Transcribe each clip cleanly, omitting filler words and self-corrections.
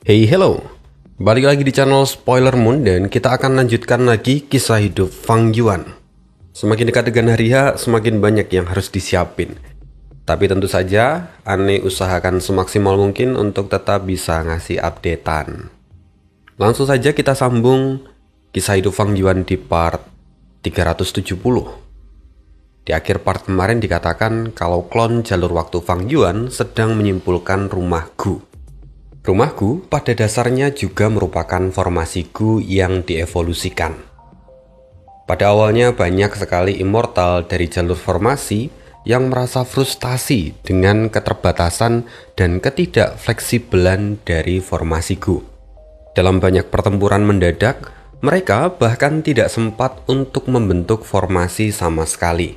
Hey hello, balik lagi di channel Spoiler Moon dan kita akan lanjutkan lagi kisah hidup Fang Yuan. Semakin dekat dengan hari H, semakin banyak yang harus disiapin. Tapi tentu saja, Ane usahakan semaksimal mungkin untuk tetap bisa ngasih updatean. Langsung saja kita sambung kisah hidup Fang Yuan di part 370. Di akhir part kemarin dikatakan kalau klon jalur waktu Fang Yuan sedang menyimpulkan rumah Gu. Rumah Gu pada dasarnya juga merupakan formasi Gu yang dievolusikan. Pada awalnya banyak sekali immortal dari jalur formasi yang merasa frustasi dengan keterbatasan dan ketidakfleksibelan dari formasi Gu. Dalam banyak pertempuran mendadak, mereka bahkan tidak sempat untuk membentuk formasi sama sekali,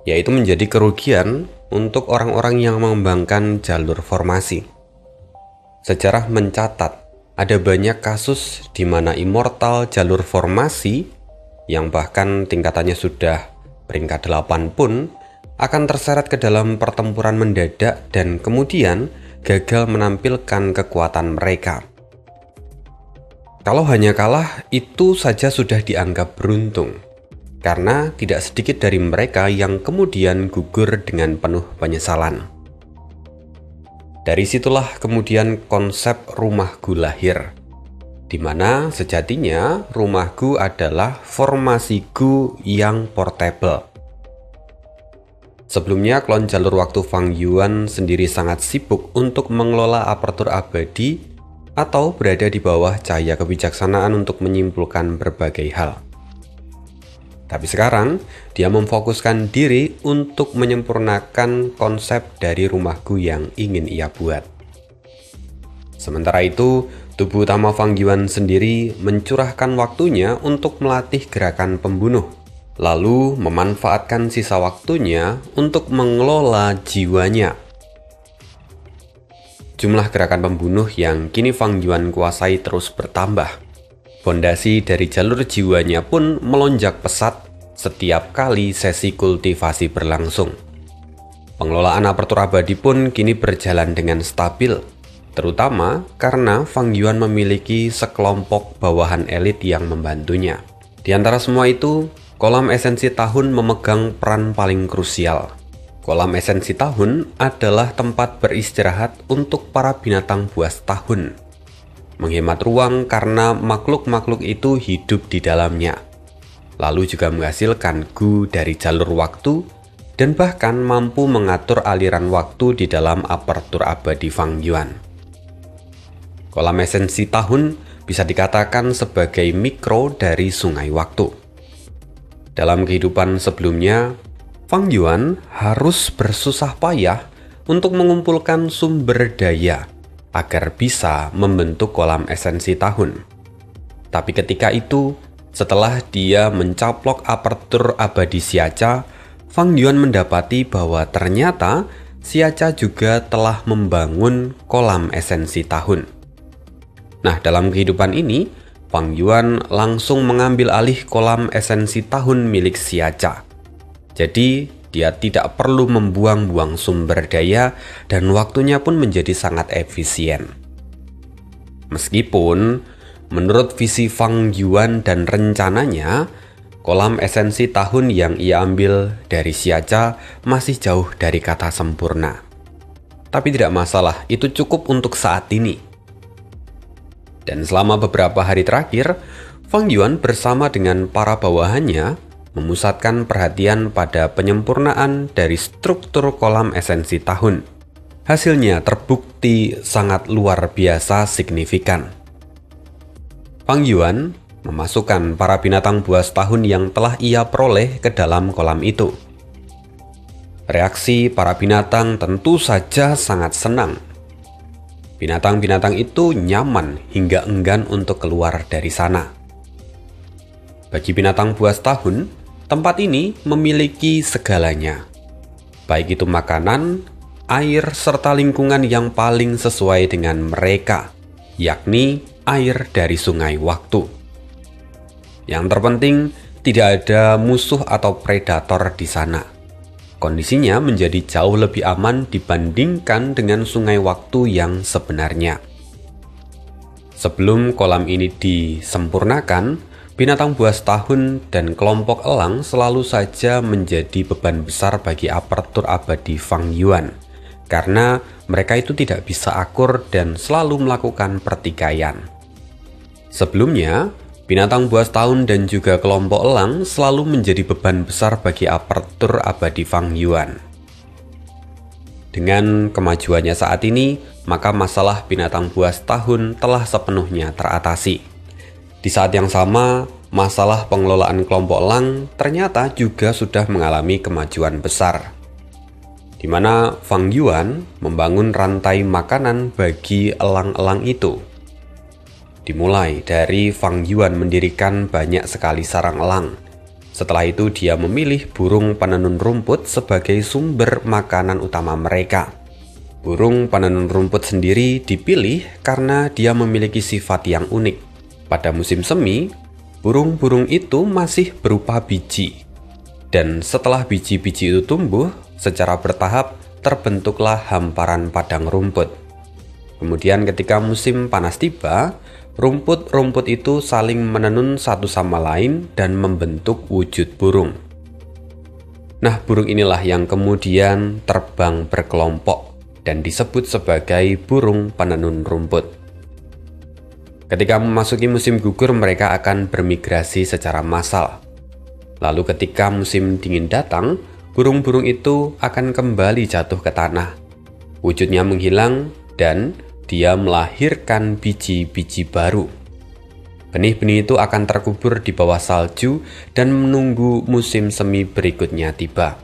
yaitu menjadi kerugian untuk orang-orang yang mengembangkan jalur formasi. Sejarah mencatat ada banyak kasus di mana immortal jalur formasi yang bahkan tingkatannya sudah peringkat 8 pun akan terseret ke dalam pertempuran mendadak dan kemudian gagal menampilkan kekuatan mereka. Kalau hanya kalah, itu saja sudah dianggap beruntung, karena tidak sedikit dari mereka yang kemudian gugur dengan penuh penyesalan. Dari situlah kemudian konsep rumah Gu lahir, di mana sejatinya rumah Gu adalah formasi Gu yang portable. Sebelumnya klon jalur waktu Fang Yuan sendiri sangat sibuk untuk mengelola apertur abadi atau berada di bawah cahaya kebijaksanaan untuk menyimpulkan berbagai hal. Tapi sekarang, dia memfokuskan diri untuk menyempurnakan konsep dari rumah Gu yang ingin ia buat. Sementara itu, tubuh utama Fang Yuan sendiri mencurahkan waktunya untuk melatih gerakan pembunuh, lalu memanfaatkan sisa waktunya untuk mengelola jiwanya. Jumlah gerakan pembunuh yang kini Fang Yuan kuasai terus bertambah. Fondasi dari jalur jiwanya pun melonjak pesat setiap kali sesi kultivasi berlangsung. Pengelolaan apertur abadi pun kini berjalan dengan stabil, terutama karena Fang Yuan memiliki sekelompok bawahan elit yang membantunya. Di antara semua itu, kolam esensi tahun memegang peran paling krusial. Kolam esensi tahun adalah tempat beristirahat untuk para binatang buas tahun. Menghemat ruang karena makhluk-makhluk itu hidup di dalamnya, lalu juga menghasilkan Gu dari jalur waktu dan bahkan mampu mengatur aliran waktu di dalam apertur abadi Fang Yuan. Kolam esensi tahun bisa dikatakan sebagai mikro dari sungai waktu. Dalam kehidupan sebelumnya, Fang Yuan harus bersusah payah untuk mengumpulkan sumber daya agar bisa membentuk kolam esensi tahun. Tapi ketika itu, setelah dia mencaplok apertur abadi Xia-Cha, Fang Yuan mendapati bahwa ternyata Xia-Cha juga telah membangun kolam esensi tahun. Nah, dalam kehidupan ini, Fang Yuan langsung mengambil alih kolam esensi tahun milik Xia-Cha. Jadi, dia tidak perlu membuang-buang sumber daya dan waktunya pun menjadi sangat efisien. Meskipun menurut visi Fang Yuan dan rencananya, kolam esensi tahun yang ia ambil dari Xia-Cha masih jauh dari kata sempurna. Tapi tidak masalah, itu cukup untuk saat ini. Dan selama beberapa hari terakhir, Fang Yuan bersama dengan para bawahannya memusatkan perhatian pada penyempurnaan dari struktur kolam esensi tahun. Hasilnya terbukti sangat luar biasa signifikan. Fang Yuan memasukkan para binatang buas tahun yang telah ia peroleh ke dalam kolam itu. Reaksi para binatang tentu saja sangat senang. Binatang-binatang itu nyaman hingga enggan untuk keluar dari sana. Bagi binatang buas tahun, tempat ini memiliki segalanya, baik itu makanan, air, serta lingkungan yang paling sesuai dengan mereka, yakni air dari sungai waktu. Yang terpenting, tidak ada musuh atau predator di sana. Kondisinya menjadi jauh lebih aman dibandingkan dengan sungai waktu yang sebenarnya. Sebelum kolam ini disempurnakan, binatang buas tahun dan kelompok elang selalu saja menjadi beban besar bagi aparatur abadi Fang Yuan, karena mereka itu tidak bisa akur dan selalu melakukan pertikaian. Sebelumnya, binatang buas tahun dan juga kelompok elang selalu menjadi beban besar bagi aparatur abadi Fang Yuan. Dengan kemajuannya saat ini, maka masalah binatang buas tahun telah sepenuhnya teratasi. Di saat yang sama, masalah pengelolaan kelompok elang ternyata juga sudah mengalami kemajuan besar, di mana Fang Yuan membangun rantai makanan bagi elang-elang itu. Dimulai dari Fang Yuan mendirikan banyak sekali sarang elang. Setelah itu dia memilih burung penenun rumput sebagai sumber makanan utama mereka. Burung penenun rumput sendiri dipilih karena dia memiliki sifat yang unik. Pada musim semi, burung-burung itu masih berupa biji. Dan setelah biji-biji itu tumbuh, secara bertahap terbentuklah hamparan padang rumput. Kemudian ketika musim panas tiba, rumput-rumput itu saling menenun satu sama lain dan membentuk wujud burung. Nah, burung inilah yang kemudian terbang berkelompok dan disebut sebagai burung penenun rumput. Ketika memasuki musim gugur, mereka akan bermigrasi secara massal. Lalu ketika musim dingin datang, burung-burung itu akan kembali jatuh ke tanah. Wujudnya menghilang dan dia melahirkan biji-biji baru. Benih-benih itu akan terkubur di bawah salju dan menunggu musim semi berikutnya tiba.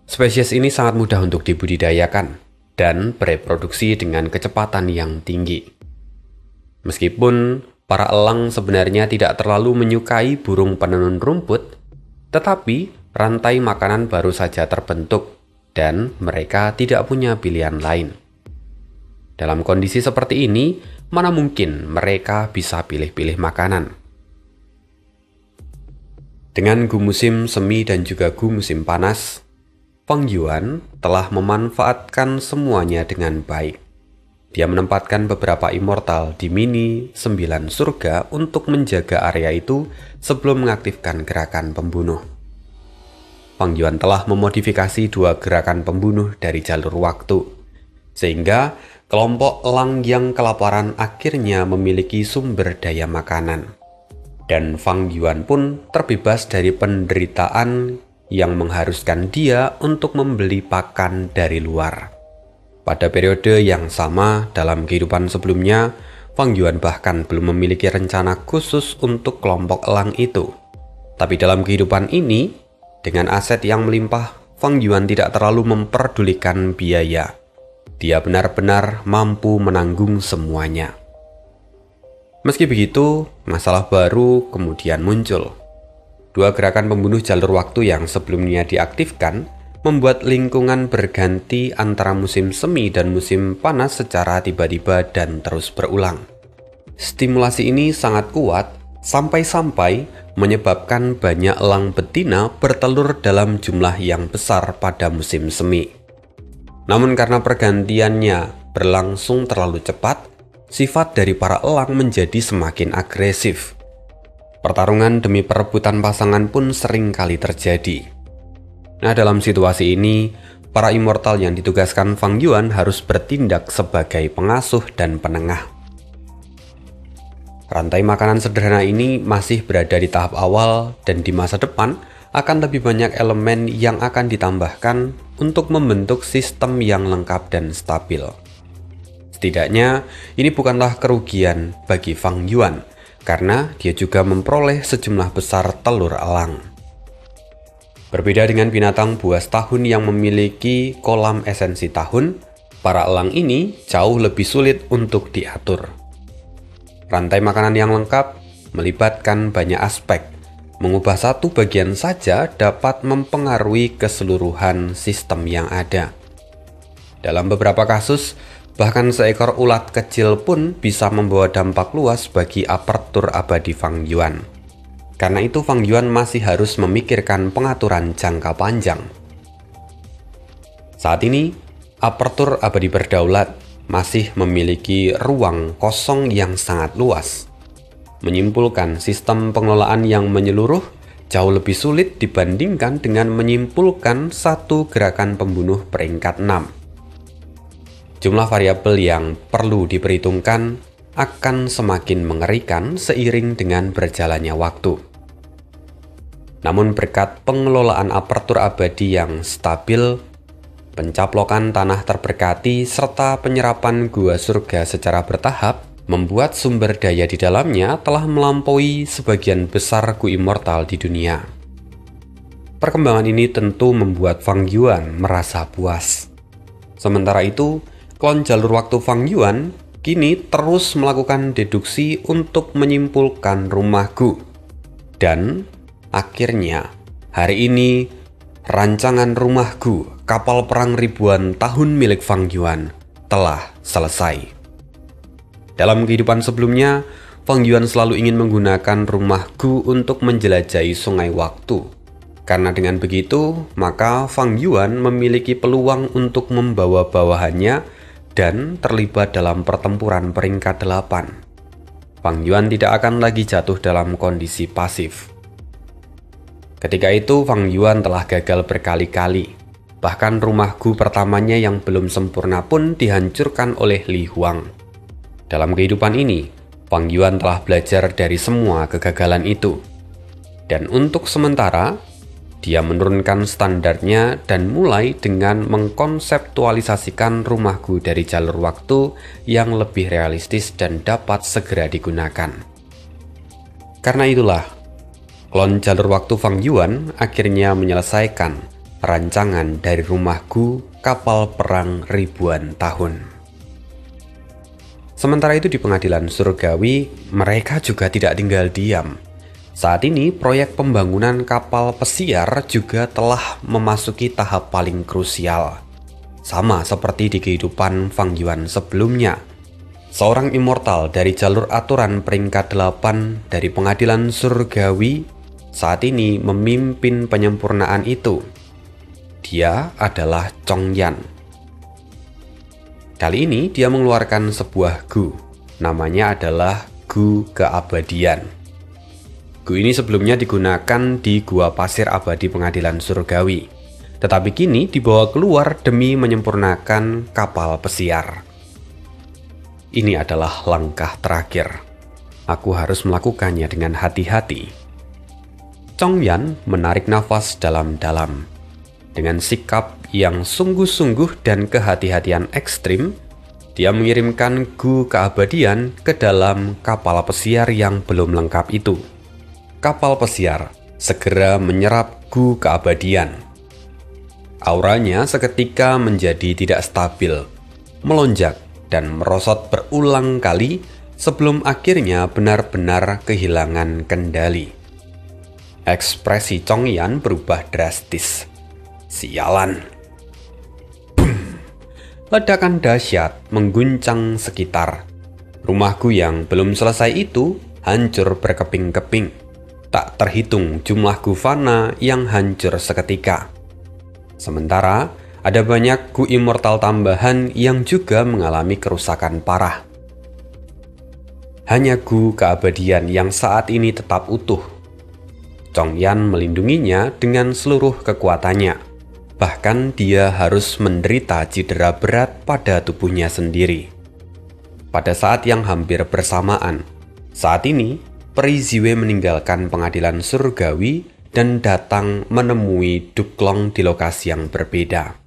Spesies ini sangat mudah untuk dibudidayakan dan bereproduksi dengan kecepatan yang tinggi. Meskipun para elang sebenarnya tidak terlalu menyukai burung penenun rumput, tetapi rantai makanan baru saja terbentuk dan mereka tidak punya pilihan lain. Dalam kondisi seperti ini, mana mungkin mereka bisa pilih-pilih makanan? Dengan gu musim semi dan juga gu musim panas, Fang Yuan telah memanfaatkan semuanya dengan baik. Dia menempatkan beberapa immortal di mini 9 surga untuk menjaga area itu sebelum mengaktifkan gerakan pembunuh. Fang Yuan telah memodifikasi 2 gerakan pembunuh dari jalur waktu, sehingga kelompok elang yang kelaparan akhirnya memiliki sumber daya makanan. Dan Fang Yuan pun terbebas dari penderitaan yang mengharuskan dia untuk membeli pakan dari luar. Pada periode yang sama dalam kehidupan sebelumnya, Fang Yuan bahkan belum memiliki rencana khusus untuk kelompok elang itu. Tapi dalam kehidupan ini, dengan aset yang melimpah, Fang Yuan tidak terlalu memperdulikan biaya. Dia benar-benar mampu menanggung semuanya. Meski begitu, masalah baru kemudian muncul. 2 gerakan pembunuh jalur waktu yang sebelumnya diaktifkan membuat lingkungan berganti antara musim semi dan musim panas secara tiba-tiba dan terus berulang. Stimulasi ini sangat kuat sampai-sampai menyebabkan banyak elang betina bertelur dalam jumlah yang besar pada musim semi. Namun karena pergantiannya berlangsung terlalu cepat, sifat dari para elang menjadi semakin agresif. Pertarungan demi perebutan pasangan pun sering kali terjadi. Nah, dalam situasi ini, para immortal yang ditugaskan Fang Yuan harus bertindak sebagai pengasuh dan penengah. Rantai makanan sederhana ini masih berada di tahap awal dan di masa depan akan lebih banyak elemen yang akan ditambahkan untuk membentuk sistem yang lengkap dan stabil. Setidaknya, ini bukanlah kerugian bagi Fang Yuan, karena dia juga memperoleh sejumlah besar telur elang. Berbeda dengan binatang buas tahun yang memiliki kolam esensi tahun, para elang ini jauh lebih sulit untuk diatur. Rantai makanan yang lengkap melibatkan banyak aspek. Mengubah satu bagian saja dapat mempengaruhi keseluruhan sistem yang ada. Dalam beberapa kasus, bahkan seekor ulat kecil pun bisa membawa dampak luas bagi aparatur abadi Fang Yuan. Karena itu Fang Yuan masih harus memikirkan pengaturan jangka panjang. Saat ini, aparatur abadi berdaulat masih memiliki ruang kosong yang sangat luas. Menyimpulkan sistem pengelolaan yang menyeluruh jauh lebih sulit dibandingkan dengan menyimpulkan satu gerakan pembunuh peringkat 6. Jumlah variabel yang perlu diperhitungkan akan semakin mengerikan seiring dengan berjalannya waktu. Namun berkat pengelolaan apertur abadi yang stabil, pencaplokan tanah terberkati, serta penyerapan gua surga secara bertahap, membuat sumber daya di dalamnya telah melampaui sebagian besar Gu Immortal di dunia. Perkembangan ini tentu membuat Fang Yuan merasa puas. Sementara itu, klon jalur waktu Fang Yuan kini terus melakukan deduksi untuk menyimpulkan rumah Gu. Dan akhirnya, hari ini rancangan rumah Gu, kapal perang ribuan tahun milik Fang Yuan, telah selesai. Dalam kehidupan sebelumnya, Fang Yuan selalu ingin menggunakan rumah Gu untuk menjelajahi sungai waktu. Karena dengan begitu, maka Fang Yuan memiliki peluang untuk membawa bawahannya dan terlibat dalam pertempuran peringkat 8. Fang Yuan tidak akan lagi jatuh dalam kondisi pasif. Ketika itu, Fang Yuan telah gagal berkali-kali. Bahkan rumah Gu pertamanya yang belum sempurna pun dihancurkan oleh Li Huang. Dalam kehidupan ini, Fang Yuan telah belajar dari semua kegagalan itu. Dan untuk sementara, dia menurunkan standarnya dan mulai dengan mengkonseptualisasikan rumah Gu dari jalur waktu yang lebih realistis dan dapat segera digunakan. Karena itulah, klon jalur waktu Fang Yuan akhirnya menyelesaikan rancangan dari rumah Gu, kapal perang ribuan tahun. Sementara itu di pengadilan surgawi, mereka juga tidak tinggal diam. Saat ini proyek pembangunan kapal pesiar juga telah memasuki tahap paling krusial. Sama seperti di kehidupan Fang Yuan sebelumnya. Seorang immortal dari jalur aturan peringkat 8 dari pengadilan surgawi saat ini memimpin penyempurnaan itu. Dia adalah Chong Yan. Kali ini dia mengeluarkan sebuah Gu, namanya adalah Gu Keabadian. Gu ini sebelumnya digunakan di Gua Pasir Abadi Pengadilan Surgawi, tetapi kini dibawa keluar demi menyempurnakan kapal pesiar. Ini adalah langkah terakhir. Aku harus melakukannya dengan hati-hati. Chong Yan menarik nafas dalam-dalam. Dengan sikap yang sungguh-sungguh dan kehati-hatian ekstrim, dia mengirimkan Gu Keabadian ke dalam kapal pesiar yang belum lengkap itu. Kapal pesiar segera menyerap Gu Keabadian. Auranya seketika menjadi tidak stabil, melonjak dan merosot berulang kali sebelum akhirnya benar-benar kehilangan kendali. Ekspresi Chong Yan berubah drastis. Sialan. Boom. Ledakan dahsyat mengguncang sekitar. Rumahku yang belum selesai itu hancur berkeping-keping. Tak terhitung jumlah gufana yang hancur seketika. Sementara ada banyak Gu Immortal tambahan yang juga mengalami kerusakan parah. Hanya Gu Keabadian yang saat ini tetap utuh. Chong Yan melindunginya dengan seluruh kekuatannya. Bahkan dia harus menderita cedera berat pada tubuhnya sendiri. Pada saat yang hampir bersamaan, saat ini Peri Ziwei meninggalkan pengadilan surgawi dan datang menemui Duklong di lokasi yang berbeda.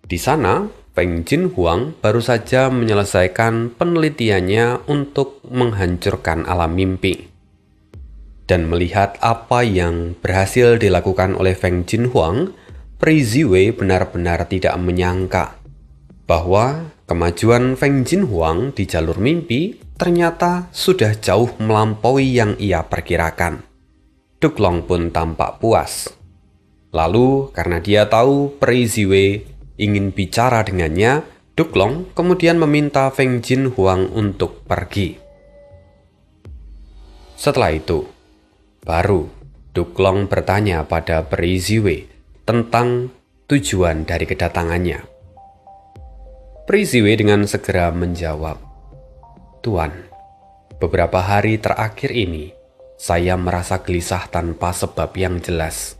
Di sana, Feng Jinhuang baru saja menyelesaikan penelitiannya untuk menghancurkan alam mimpi. Dan melihat apa yang berhasil dilakukan oleh Feng Jinhuang, Peri Ziwei benar-benar tidak menyangka bahwa kemajuan Feng Jinhuang di jalur mimpi ternyata sudah jauh melampaui yang ia perkirakan. Duklong pun tampak puas. Lalu karena dia tahu Peri Ziwei ingin bicara dengannya, Duklong kemudian meminta Feng Jinhuang untuk pergi. Setelah itu, baru Duklong bertanya pada Peri Ziwei tentang tujuan dari kedatangannya. Priziwe dengan segera menjawab, "Tuan, beberapa hari terakhir ini, saya merasa gelisah tanpa sebab yang jelas.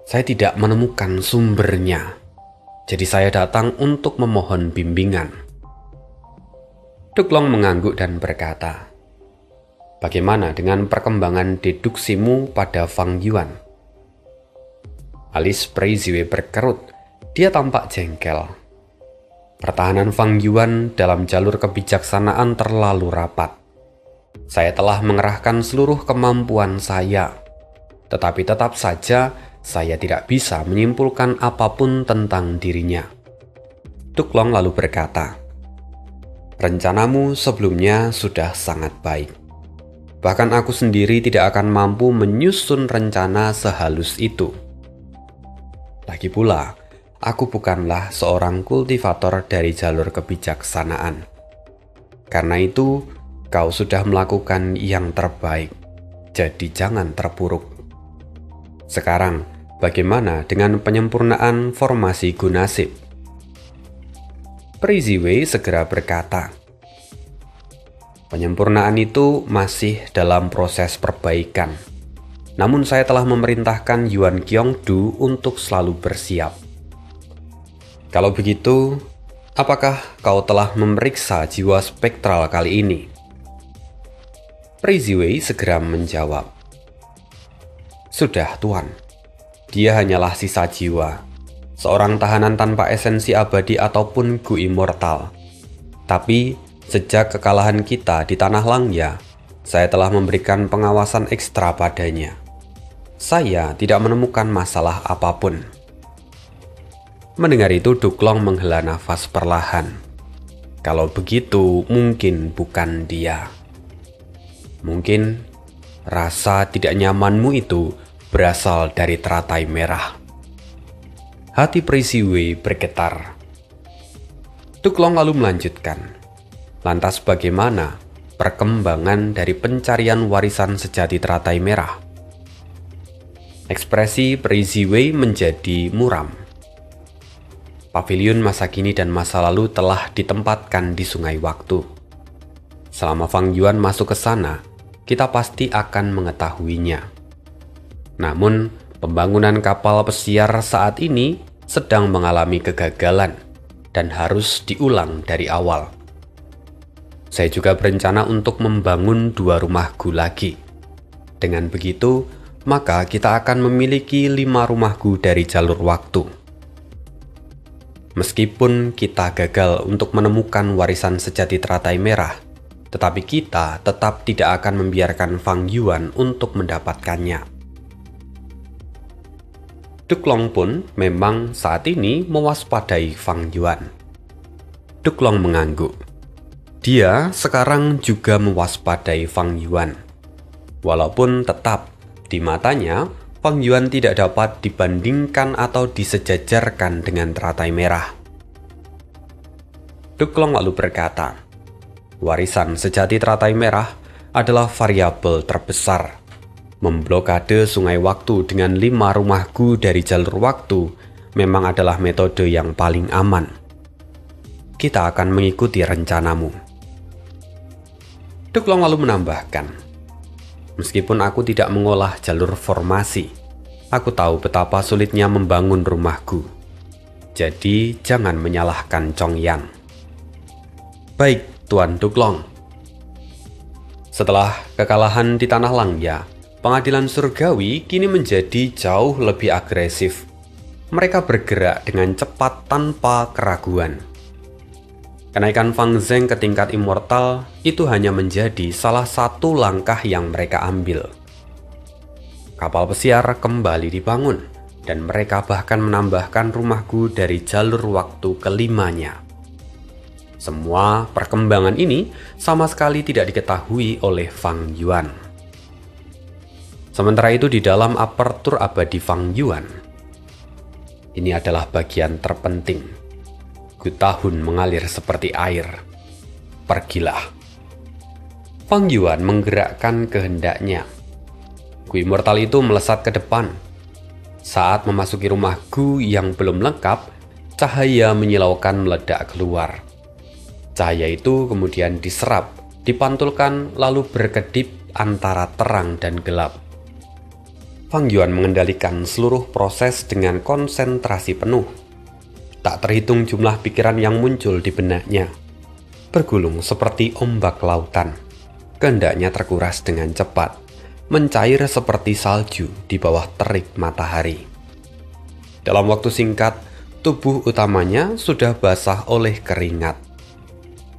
Saya tidak menemukan sumbernya, jadi saya datang untuk memohon bimbingan." Duklong mengangguk dan berkata, "Bagaimana dengan perkembangan deduksimu pada Fang Yuan?" Alis Priziwe berkerut, dia tampak jengkel. Pertahanan Fang Yuan dalam jalur kebijaksanaan terlalu rapat. Saya telah mengerahkan seluruh kemampuan saya, tetapi tetap saja saya tidak bisa menyimpulkan apapun tentang dirinya. Duklong lalu berkata, "Rencanamu sebelumnya sudah sangat baik. Bahkan aku sendiri tidak akan mampu menyusun rencana sehalus itu. Lagi pula, aku bukanlah seorang kultivator dari jalur kebijaksanaan. Karena itu, kau sudah melakukan yang terbaik, jadi jangan terpuruk. Sekarang, bagaimana dengan penyempurnaan formasi Gunasip?" Priziwe segera berkata, "Penyempurnaan itu masih dalam proses perbaikan. Namun saya telah memerintahkan Yuan Qiongdu untuk selalu bersiap. Kalau begitu, apakah kau telah memeriksa jiwa spektral kali ini?" Priziwe segera menjawab, "Sudah, Tuan. Dia hanyalah sisa jiwa, seorang tahanan tanpa esensi abadi ataupun Gu immortal. Tapi, sejak kekalahan kita di Tanah Langya, saya telah memberikan pengawasan ekstra padanya. Saya tidak menemukan masalah apapun." Mendengar itu, Duklong menghela nafas perlahan. Kalau begitu, mungkin bukan dia. Mungkin rasa tidak nyamanmu itu berasal dari teratai merah. Hati Priziwe bergetar. Duklong lalu melanjutkan, "Lantas bagaimana perkembangan dari pencarian warisan sejati teratai merah?" Ekspresi Priziwe menjadi muram. Pavilion masa kini dan masa lalu telah ditempatkan di sungai waktu. Selama Fang Yuan masuk ke sana, kita pasti akan mengetahuinya. Namun, pembangunan kapal pesiar saat ini sedang mengalami kegagalan dan harus diulang dari awal. Saya juga berencana untuk membangun 2 rumah Gu lagi. Dengan begitu, maka kita akan memiliki 5 rumah Gu dari jalur waktu. Meskipun kita gagal untuk menemukan warisan sejati teratai merah, tetapi kita tetap tidak akan membiarkan Fang Yuan untuk mendapatkannya. Duklong pun memang saat ini mewaspadai Fang Yuan. Duklong mengangguk. Dia sekarang juga mewaspadai Fang Yuan. Walaupun tetap di matanya, Fang Yuan tidak dapat dibandingkan atau disejajarkan dengan teratai merah. Duklong lalu berkata, "Warisan sejati teratai merah adalah variabel terbesar. Memblokade sungai waktu dengan 5 rumah Gu dari jalur waktu memang adalah metode yang paling aman. Kita akan mengikuti rencanamu." Duklong lalu menambahkan, "Meskipun aku tidak mengolah jalur formasi, aku tahu betapa sulitnya membangun rumah Gu. Jadi jangan menyalahkan Chong Yang." "Baik, Tuan Duklong." Setelah kekalahan di Tanah Langya, pengadilan surgawi kini menjadi jauh lebih agresif. Mereka bergerak dengan cepat tanpa keraguan. Kenaikan Fang Zheng ke tingkat immortal itu hanya menjadi salah satu langkah yang mereka ambil. Kapal pesiar kembali dibangun, dan mereka bahkan menambahkan rumah Gu dari jalur waktu kelimanya. Semua perkembangan ini sama sekali tidak diketahui oleh Fang Yuan. Sementara itu di dalam apertur abadi Fang Yuan, ini adalah bagian terpenting. Gu tahun mengalir seperti air. Pergilah. Fang Yuan menggerakkan kehendaknya. Gu immortal itu melesat ke depan. Saat memasuki rumah Gu yang belum lengkap, cahaya menyilaukan meledak keluar. Cahaya itu kemudian diserap, dipantulkan lalu berkedip antara terang dan gelap. Fang Yuan mengendalikan seluruh proses dengan konsentrasi penuh. Tak terhitung jumlah pikiran yang muncul di benaknya. Bergulung seperti ombak lautan. Kehendaknya terkuras dengan cepat, mencair seperti salju di bawah terik matahari. Dalam waktu singkat, tubuh utamanya sudah basah oleh keringat.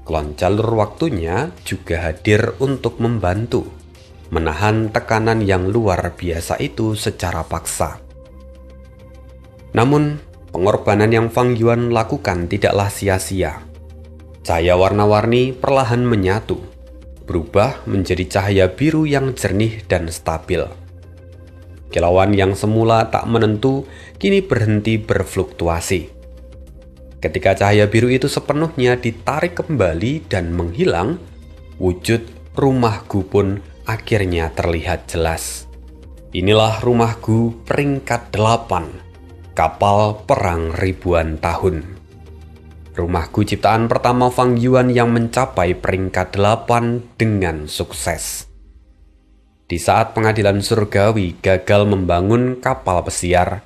Klon jalur waktunya juga hadir untuk membantu menahan tekanan yang luar biasa itu secara paksa. Namun, pengorbanan yang Fang Yuan lakukan tidaklah sia-sia. Cahaya warna-warni perlahan menyatu, berubah menjadi cahaya biru yang jernih dan stabil. Kilauan yang semula tak menentu kini berhenti berfluktuasi. Ketika cahaya biru itu sepenuhnya ditarik kembali dan menghilang, wujud Rumah Gu pun akhirnya terlihat jelas. Inilah Rumah Gu peringkat 8, kapal perang ribuan tahun. Rumah Gu ciptaan pertama Fang Yuan yang mencapai peringkat 8 dengan sukses. Di saat pengadilan surgawi gagal membangun kapal pesiar,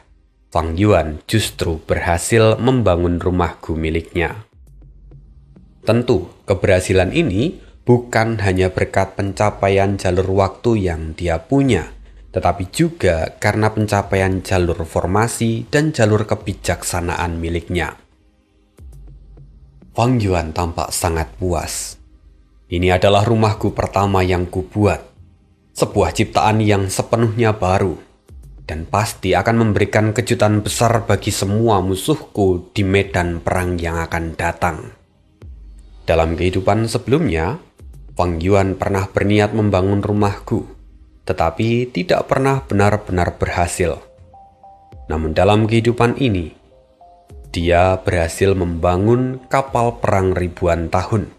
Fang Yuan justru berhasil membangun Rumah Gu miliknya. Tentu, keberhasilan ini bukan hanya berkat pencapaian jalur waktu yang dia punya, tetapi juga karena pencapaian jalur formasi dan jalur kebijaksanaan miliknya. Fang Yuan tampak sangat puas. Ini adalah Rumah Gu pertama yang kubuat. Sebuah ciptaan yang sepenuhnya baru, dan pasti akan memberikan kejutan besar bagi semua musuhku di medan perang yang akan datang. Dalam kehidupan sebelumnya, Fang Yuan pernah berniat membangun Rumah Gu, tetapi tidak pernah benar-benar berhasil. Namun dalam kehidupan ini, dia berhasil membangun kapal perang ribuan tahun.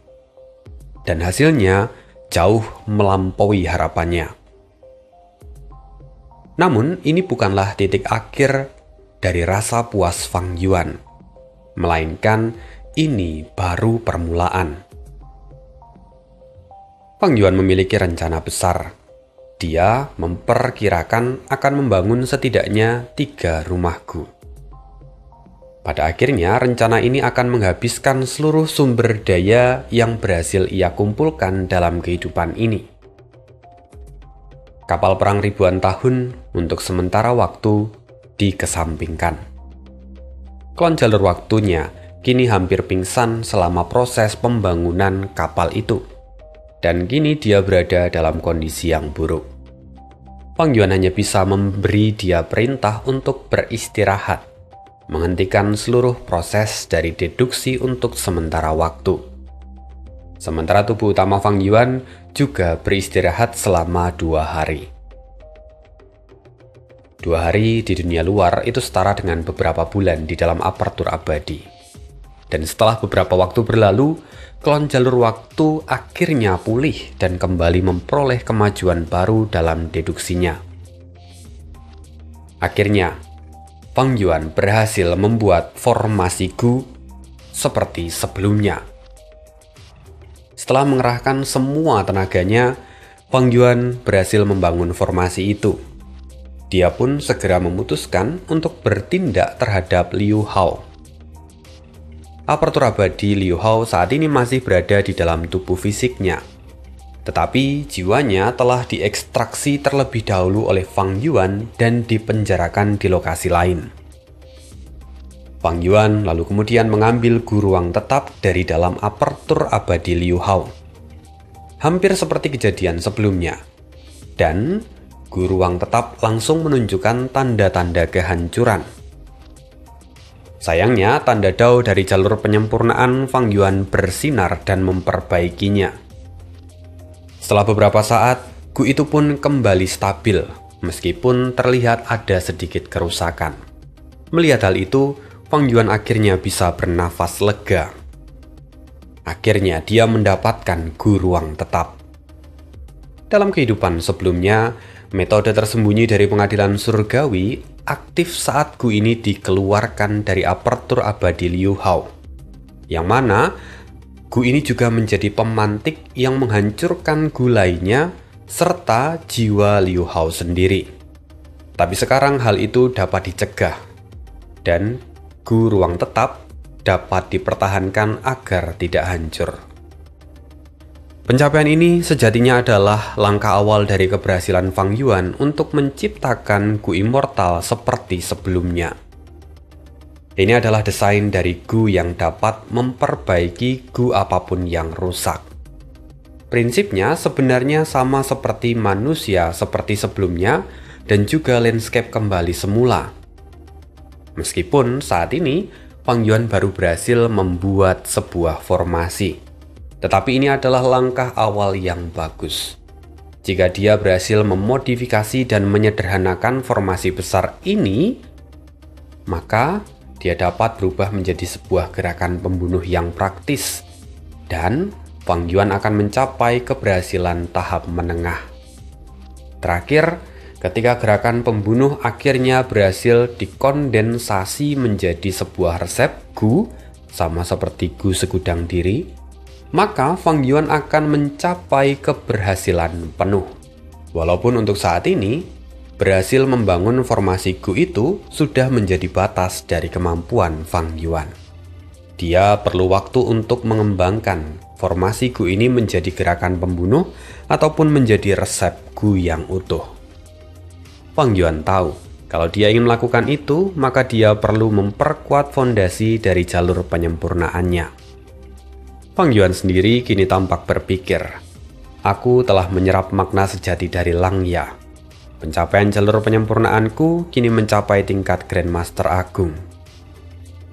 Dan hasilnya jauh melampaui harapannya. Namun, ini bukanlah titik akhir dari rasa puas Fang Yuan, melainkan ini baru permulaan. Fang Yuan memiliki rencana besar. Dia memperkirakan akan membangun setidaknya 3 Rumah Gu. Pada akhirnya, rencana ini akan menghabiskan seluruh sumber daya yang berhasil ia kumpulkan dalam kehidupan ini. Kapal perang ribuan tahun untuk sementara waktu dikesampingkan. Klon jalur waktunya kini hampir pingsan selama proses pembangunan kapal itu, dan kini dia berada dalam kondisi yang buruk. Fang Yuan hanya bisa memberi dia perintah untuk beristirahat, menghentikan seluruh proses dari deduksi untuk sementara waktu. Sementara tubuh utama Fang Yuan juga beristirahat selama 2 hari. 2 hari di dunia luar itu setara dengan beberapa bulan di dalam apertur abadi. Dan setelah beberapa waktu berlalu, klon jalur waktu akhirnya pulih dan kembali memperoleh kemajuan baru dalam deduksinya. Akhirnya, Fang Yuan berhasil membuat formasi Gu seperti sebelumnya. Setelah mengerahkan semua tenaganya, Fang Yuan berhasil membangun formasi itu. Dia pun segera memutuskan untuk bertindak terhadap Liu Hao. Apertur abadi Liu Hao saat ini masih berada di dalam tubuh fisiknya, tetapi jiwanya telah diekstraksi terlebih dahulu oleh Fang Yuan dan dipenjarakan di lokasi lain. Fang Yuan lalu kemudian mengambil Gu ruang tetap dari dalam apertur abadi Liu Hao. Hampir seperti kejadian sebelumnya. Dan Gu ruang tetap langsung menunjukkan tanda-tanda kehancuran. Sayangnya, tanda Dao dari jalur penyempurnaan Fang Yuan bersinar dan memperbaikinya. Setelah beberapa saat, Gu itu pun kembali stabil, meskipun terlihat ada sedikit kerusakan. Melihat hal itu, Fang Yuan akhirnya bisa bernafas lega. Akhirnya dia mendapatkan Gu ruang tetap. Dalam kehidupan sebelumnya, Metode tersembunyi dari pengadilan surgawi aktif saat Gu ini dikeluarkan dari apertur abadi Liu Hao, yang mana Gu ini juga menjadi pemantik yang menghancurkan Gu lainnya serta jiwa Liu Hao sendiri. Tapi sekarang hal itu dapat dicegah dan Gu ruang tetap dapat dipertahankan agar tidak hancur. Pencapaian ini sejatinya adalah langkah awal dari keberhasilan Fang Yuan untuk menciptakan Gu immortal seperti sebelumnya. Ini adalah desain dari Gu yang dapat memperbaiki Gu apapun yang rusak. Prinsipnya sebenarnya sama seperti manusia seperti sebelumnya dan juga landscape kembali semula. Meskipun saat ini Fang Yuan baru berhasil membuat sebuah formasi. Tetapi ini adalah langkah awal yang bagus. Jika dia berhasil memodifikasi dan menyederhanakan formasi besar ini, maka dia dapat berubah menjadi sebuah gerakan pembunuh yang praktis. Dan Fang Yuan akan mencapai keberhasilan tahap menengah. Terakhir, ketika gerakan pembunuh akhirnya berhasil dikondensasi menjadi sebuah resep Gu, sama seperti Gu segudang diri, maka Fang Yuan akan mencapai keberhasilan penuh. Walaupun untuk saat ini, berhasil membangun formasi Gu itu sudah menjadi batas dari kemampuan Fang Yuan. Dia perlu waktu untuk mengembangkan formasi Gu ini menjadi gerakan pembunuh ataupun menjadi resep Gu yang utuh. Fang Yuan tahu, kalau dia ingin melakukan itu, maka dia perlu memperkuat fondasi dari jalur penyempurnaannya. Fang Yuan sendiri kini tampak berpikir, aku telah menyerap makna sejati dari Langya. Pencapaian jalur penyempurnaanku kini mencapai tingkat Grandmaster Agung.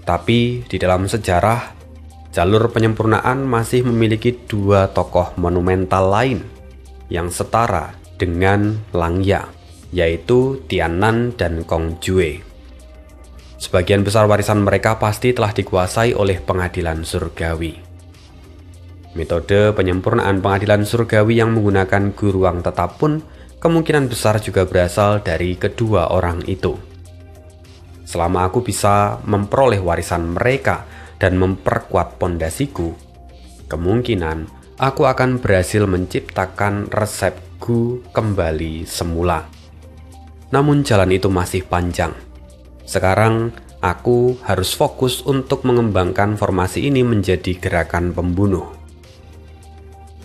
Tapi di dalam sejarah, jalur penyempurnaan masih memiliki dua tokoh monumental lain yang setara dengan Langya, yaitu Tiannan dan Kong Jue. Sebagian besar warisan mereka pasti telah dikuasai oleh pengadilan surgawi. Metode penyempurnaan pengadilan surgawi yang menggunakan Gu ruang tetap pun kemungkinan besar juga berasal dari kedua orang itu. Selama aku bisa memperoleh warisan mereka dan memperkuat pondasiku, kemungkinan aku akan berhasil menciptakan resep Gu kembali semula. Namun jalan itu masih panjang. Sekarang aku harus fokus untuk mengembangkan formasi ini menjadi gerakan pembunuh.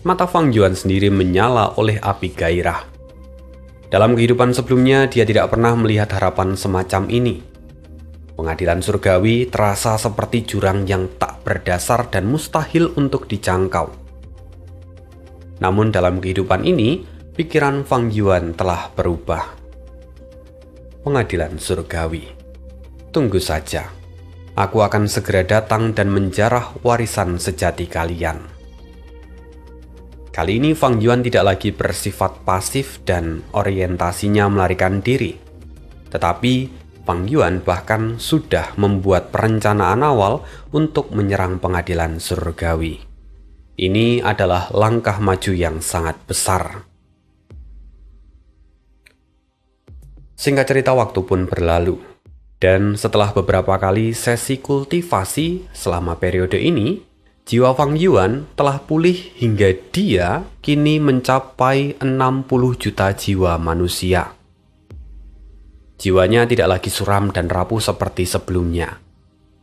Mata Fang Yuan sendiri menyala oleh api gairah. Dalam kehidupan sebelumnya, dia tidak pernah melihat harapan semacam ini. Pengadilan surgawi terasa seperti jurang yang tak berdasar dan mustahil untuk dijangkau. Namun dalam kehidupan ini, pikiran Fang Yuan telah berubah. Pengadilan surgawi. Tunggu saja. Aku akan segera datang dan menjarah warisan sejati kalian. Kali ini Fang Yuan tidak lagi bersifat pasif dan orientasinya melarikan diri. Tetapi Fang Yuan bahkan sudah membuat perencanaan awal untuk menyerang pengadilan surgawi. Ini adalah langkah maju yang sangat besar. Singkat cerita, waktu pun berlalu. Dan setelah beberapa kali sesi kultivasi selama periode ini, jiwa Fang Yuan telah pulih hingga dia kini mencapai 60 juta jiwa manusia. Jiwanya tidak lagi suram dan rapuh seperti sebelumnya.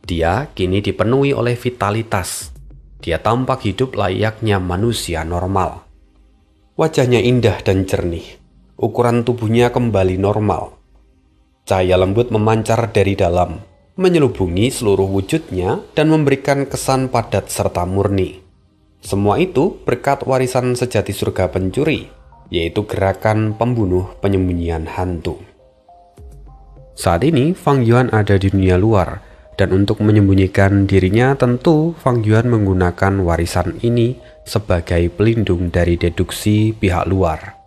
Dia kini dipenuhi oleh vitalitas. Dia tampak hidup layaknya manusia normal. Wajahnya indah dan jernih. Ukuran tubuhnya kembali normal. Cahaya lembut memancar dari dalam, menyelubungi seluruh wujudnya dan memberikan kesan padat serta murni. Semua itu berkat warisan sejati surga pencuri, yaitu gerakan pembunuh penyembunyian hantu. Saat ini Fang Yuan ada di dunia luar, dan untuk menyembunyikan dirinya tentu Fang Yuan menggunakan warisan ini sebagai pelindung dari deduksi pihak luar.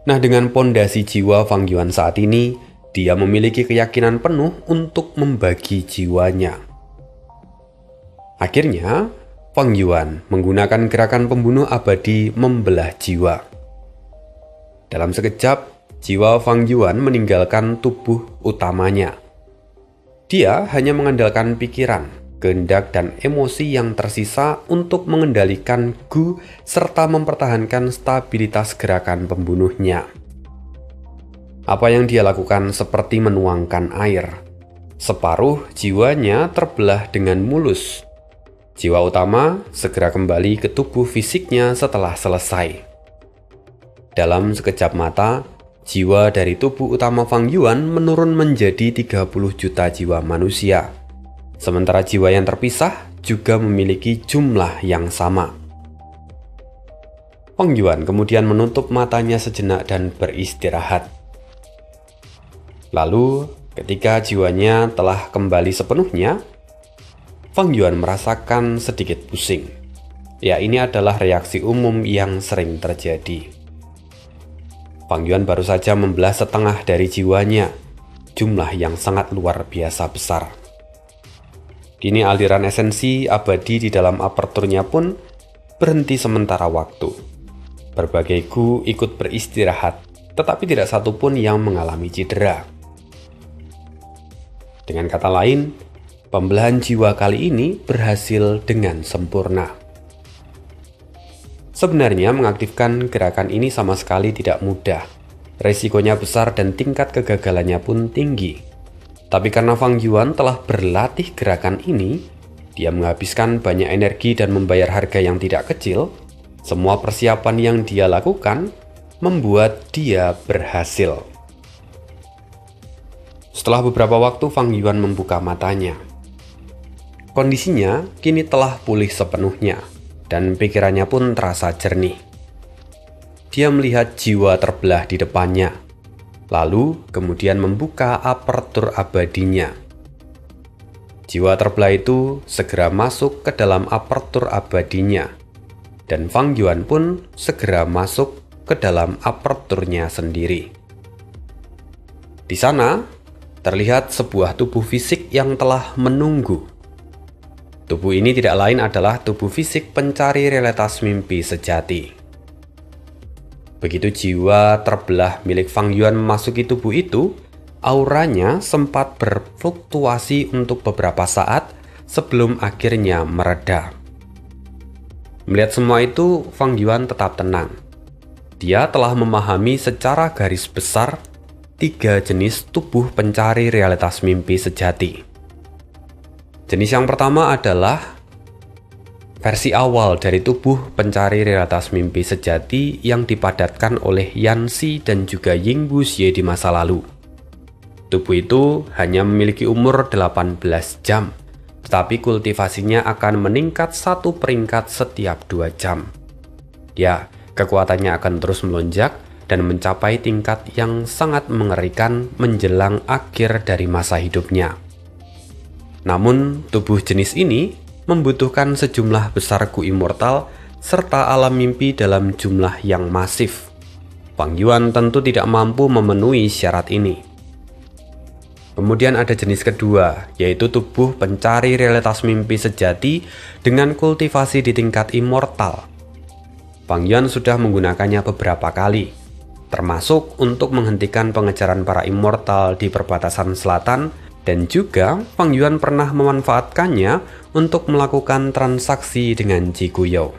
Nah, dengan pondasi jiwa Fang Yuan saat ini, dia memiliki keyakinan penuh untuk membagi jiwanya. Akhirnya, Fang Yuan menggunakan gerakan pembunuh abadi membelah jiwa. Dalam sekejap, jiwa Fang Yuan meninggalkan tubuh utamanya. Dia hanya mengandalkan pikiran, kehendak, dan emosi yang tersisa untuk mengendalikan Gu serta mempertahankan stabilitas gerakan pembunuhnya. Apa yang dia lakukan seperti menuangkan air. Separuh jiwanya terbelah dengan mulus. Jiwa utama segera kembali ke tubuh fisiknya setelah selesai. Dalam sekejap mata, jiwa dari tubuh utama Fang Yuan menurun menjadi 30 juta jiwa manusia. Sementara jiwa yang terpisah juga memiliki jumlah yang sama. Fang Yuan kemudian menutup matanya sejenak dan beristirahat. Lalu, ketika jiwanya telah kembali sepenuhnya, Fang Yuan merasakan sedikit pusing. Ya, ini adalah reaksi umum yang sering terjadi. Fang Yuan baru saja membelah setengah dari jiwanya, jumlah yang sangat luar biasa besar. Kini aliran esensi abadi di dalam aperturnya pun berhenti sementara waktu. Berbagai Gu ikut beristirahat, tetapi tidak satu pun yang mengalami cedera. Dengan kata lain, pembelahan jiwa kali ini berhasil dengan sempurna. Sebenarnya mengaktifkan gerakan ini sama sekali tidak mudah. Resikonya besar dan tingkat kegagalannya pun tinggi. Tapi karena Fang Yuan telah berlatih gerakan ini, dia menghabiskan banyak energi dan membayar harga yang tidak kecil. Semua persiapan yang dia lakukan membuat dia berhasil. Setelah beberapa waktu, Fang Yuan membuka matanya. Kondisinya kini telah pulih sepenuhnya. Dan pikirannya pun terasa jernih. Dia melihat jiwa terbelah di depannya, lalu kemudian membuka apertur abadinya. Jiwa terbelah itu segera masuk ke dalam apertur abadinya, dan Fang Yuan pun segera masuk ke dalam aperturnya sendiri. Di sana, terlihat sebuah tubuh fisik yang telah menunggu. Tubuh ini tidak lain adalah tubuh fisik pencari realitas mimpi sejati. Begitu jiwa terbelah milik Fang Yuan memasuki tubuh itu, auranya sempat berfluktuasi untuk beberapa saat sebelum akhirnya mereda. Melihat semua itu, Fang Yuan tetap tenang. Dia telah memahami secara garis besar 3 jenis tubuh pencari realitas mimpi sejati. Jenis yang pertama adalah versi awal dari tubuh pencari realitas mimpi sejati yang dipadatkan oleh Yan Xi dan juga Ying Wuxie di masa lalu. Tubuh itu hanya memiliki umur 18 jam, tetapi kultivasinya akan meningkat 1 peringkat setiap 2 jam. Ya, kekuatannya akan terus melonjak dan mencapai tingkat yang sangat mengerikan menjelang akhir dari masa hidupnya. Namun, tubuh jenis ini membutuhkan sejumlah besar Gu immortal serta alam mimpi dalam jumlah yang masif. Fang Yuan tentu tidak mampu memenuhi syarat ini. Kemudian ada jenis kedua, yaitu tubuh pencari realitas mimpi sejati dengan kultivasi di tingkat immortal. Fang Yuan sudah menggunakannya beberapa kali, termasuk untuk menghentikan pengejaran para immortal di perbatasan selatan. Dan juga, Fang Yuan pernah memanfaatkannya untuk melakukan transaksi dengan Ji Guiyou.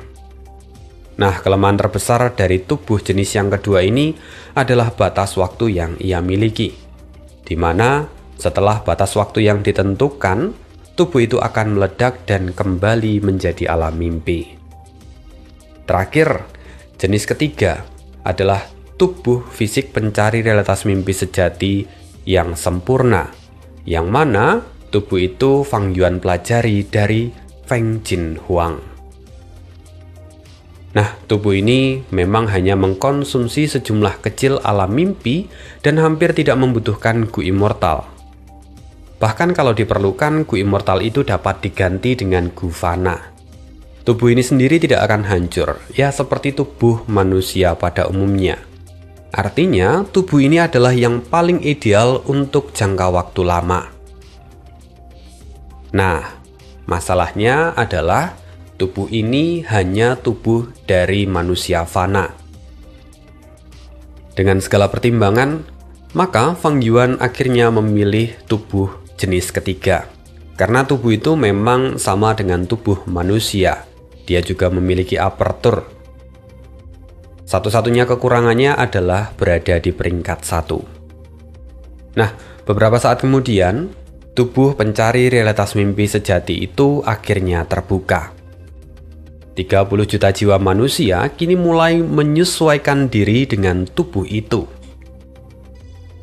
Nah, kelemahan terbesar dari tubuh jenis yang kedua ini adalah batas waktu yang ia miliki, di mana setelah batas waktu yang ditentukan, tubuh itu akan meledak dan kembali menjadi alam mimpi. Terakhir, jenis ketiga adalah tubuh fisik pencari realitas mimpi sejati yang sempurna, yang mana tubuh itu Fang Yuan pelajari dari Feng Jin Huang. Nah, tubuh ini memang hanya mengkonsumsi sejumlah kecil alam mimpi dan hampir tidak membutuhkan Gu immortal. Bahkan kalau diperlukan, Gu immortal itu dapat diganti dengan Gu fana. Tubuh ini sendiri tidak akan hancur, ya seperti tubuh manusia pada umumnya. Artinya, tubuh ini adalah yang paling ideal untuk jangka waktu lama. Nah, masalahnya adalah tubuh ini hanya tubuh dari manusia fana. Dengan segala pertimbangan, maka Fang Yuan akhirnya memilih tubuh jenis ketiga. Karena tubuh itu memang sama dengan tubuh manusia. Dia juga memiliki apertur. Satu-satunya kekurangannya adalah berada di peringkat 1. Nah, beberapa saat kemudian, tubuh pencari realitas mimpi sejati itu akhirnya terbuka. 30 juta jiwa manusia kini mulai menyesuaikan diri dengan tubuh itu.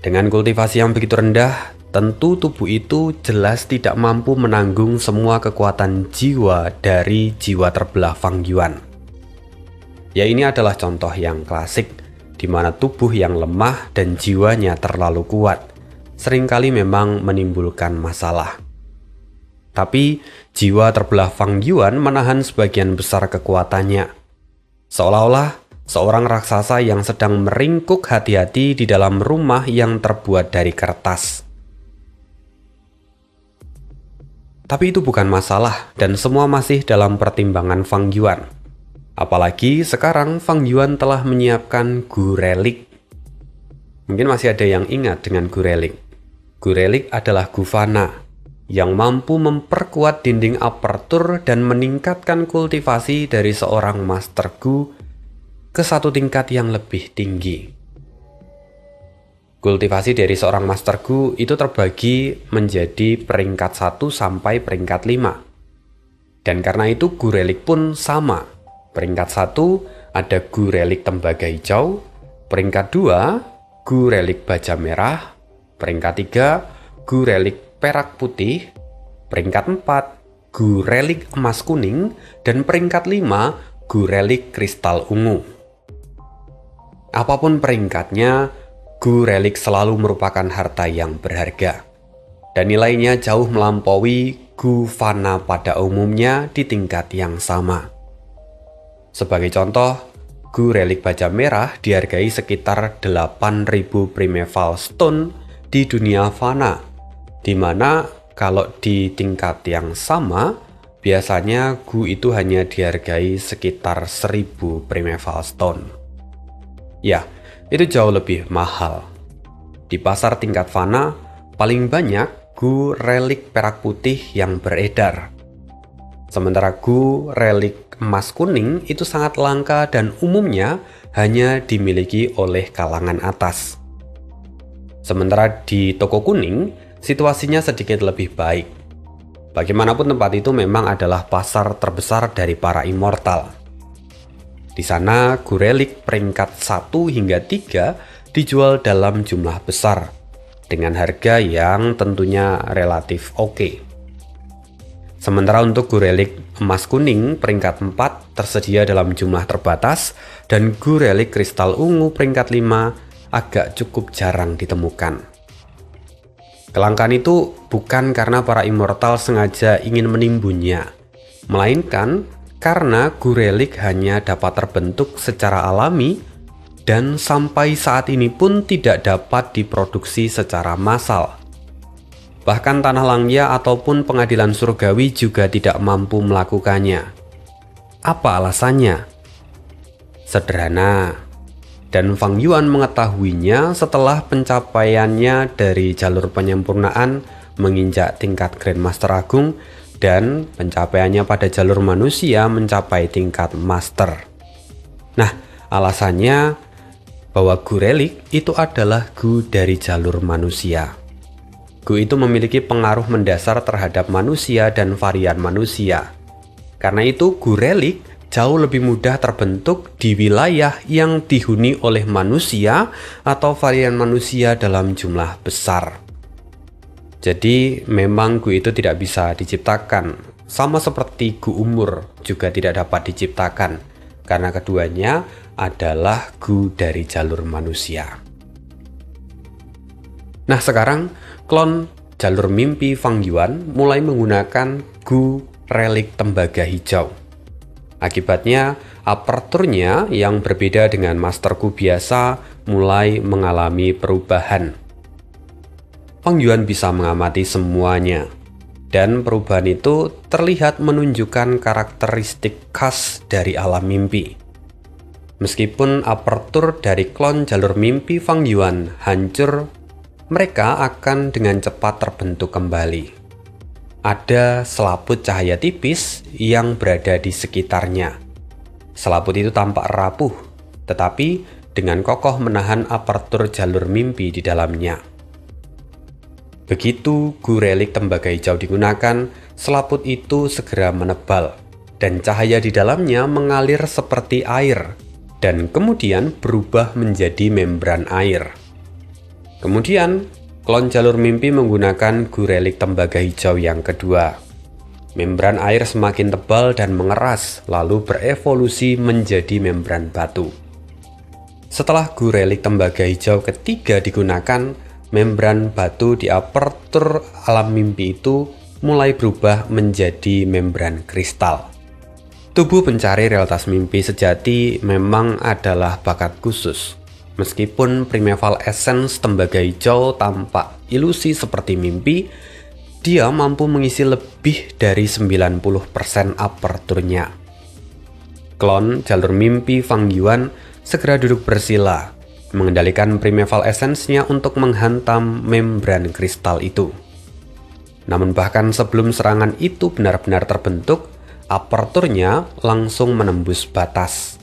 Dengan kultivasi yang begitu rendah, tentu tubuh itu jelas tidak mampu menanggung semua kekuatan jiwa dari jiwa terbelah Fang Yuan. Ya, ini adalah contoh yang klasik, di mana tubuh yang lemah dan jiwanya terlalu kuat seringkali memang menimbulkan masalah. Tapi jiwa terbelah Fang Yuan menahan sebagian besar kekuatannya, seolah-olah seorang raksasa yang sedang meringkuk hati-hati di dalam rumah yang terbuat dari kertas. Tapi itu bukan masalah dan semua masih dalam pertimbangan Fang Yuan. Apalagi sekarang Fang Yuan telah menyiapkan Gu Relik. Mungkin masih ada yang ingat dengan Gu Relik. Gu Relik adalah Gu Fana yang mampu memperkuat dinding apertur dan meningkatkan kultivasi dari seorang Master Gu ke satu tingkat yang lebih tinggi. Kultivasi dari seorang Master Gu itu terbagi menjadi peringkat 1 sampai peringkat 5. Dan karena itu Gu Relik pun sama. Peringkat 1 ada Gu Relik Tembaga Hijau, peringkat 2 Gu Relik Baja Merah, peringkat 3 Gu Relik Perak Putih, peringkat 4 Gu Relik Emas Kuning, dan peringkat 5 Gu Relik Kristal Ungu. Apapun peringkatnya, Gu Relik selalu merupakan harta yang berharga, dan nilainya jauh melampaui Gu Fana pada umumnya di tingkat yang sama. Sebagai contoh, Gu Relik Baja Merah dihargai sekitar 8.000 Primeval Stone di dunia Fana, di mana kalau di tingkat yang sama, biasanya Gu itu hanya dihargai sekitar 1.000 Primeval Stone. Ya, itu jauh lebih mahal. Di pasar tingkat Fana, paling banyak Gu Relik Perak Putih yang beredar. Sementara Gu Relik Emas Kuning itu sangat langka dan umumnya hanya dimiliki oleh kalangan atas. Sementara di toko kuning, situasinya sedikit lebih baik. Bagaimanapun tempat itu memang adalah pasar terbesar dari para immortal. Di sana, Gu Relik peringkat 1 hingga 3 dijual dalam jumlah besar, dengan harga yang tentunya relatif oke. Sementara untuk Gu Relik Emas Kuning peringkat 4 tersedia dalam jumlah terbatas, dan Gu Relik Kristal Ungu peringkat 5 agak cukup jarang ditemukan. Kelangkaan itu bukan karena para immortal sengaja ingin menimbunnya, melainkan karena Gu Relik hanya dapat terbentuk secara alami dan sampai saat ini pun tidak dapat diproduksi secara massal. Bahkan Tanah Langya ataupun Pengadilan Surgawi juga tidak mampu melakukannya. Apa alasannya? Sederhana, dan Fang Yuan mengetahuinya setelah pencapaiannya dari jalur penyempurnaan menginjak tingkat Grandmaster Agung dan pencapaiannya pada jalur manusia mencapai tingkat master. Nah, alasannya bahwa Gu Relik itu adalah Gu dari jalur manusia. Gu itu memiliki pengaruh mendasar terhadap manusia dan varian manusia. Karena itu Gu Relik jauh lebih mudah terbentuk di wilayah yang dihuni oleh manusia atau varian manusia dalam jumlah besar. Jadi memang Gu itu tidak bisa diciptakan, sama seperti Gu Umur juga tidak dapat diciptakan, karena keduanya adalah Gu dari jalur manusia. Nah, sekarang klon jalur mimpi Fang Yuan mulai menggunakan Gu Relik Tembaga Hijau. Akibatnya, aperturnya yang berbeda dengan Master Gu biasa mulai mengalami perubahan. Fang Yuan bisa mengamati semuanya, dan perubahan itu terlihat menunjukkan karakteristik khas dari alam mimpi. Meskipun apertur dari klon jalur mimpi Fang Yuan hancur, mereka akan dengan cepat terbentuk kembali. Ada selaput cahaya tipis yang berada di sekitarnya. Selaput itu tampak rapuh, tetapi dengan kokoh menahan apertur jalur mimpi di dalamnya. Begitu gu relik tembaga hijau digunakan, selaput itu segera menebal, dan cahaya di dalamnya mengalir seperti air, dan kemudian berubah menjadi membran air. Kemudian, klon jalur mimpi menggunakan gu relik tembaga hijau yang kedua. Membran air semakin tebal dan mengeras, lalu berevolusi menjadi membran batu. Setelah gu relik tembaga hijau ketiga digunakan, membran batu di apertur alam mimpi itu mulai berubah menjadi membran kristal. Tubuh pencari realitas mimpi sejati memang adalah bakat khusus. Meskipun primeval essence tembaga hijau tampak ilusi seperti mimpi, dia mampu mengisi lebih dari 90% aperturnya. Klon jalur mimpi Fang Yuan segera duduk bersila, mengendalikan primeval essence-nya untuk menghantam membran kristal itu. Namun bahkan sebelum serangan itu benar-benar terbentuk, aperturnya langsung menembus batas.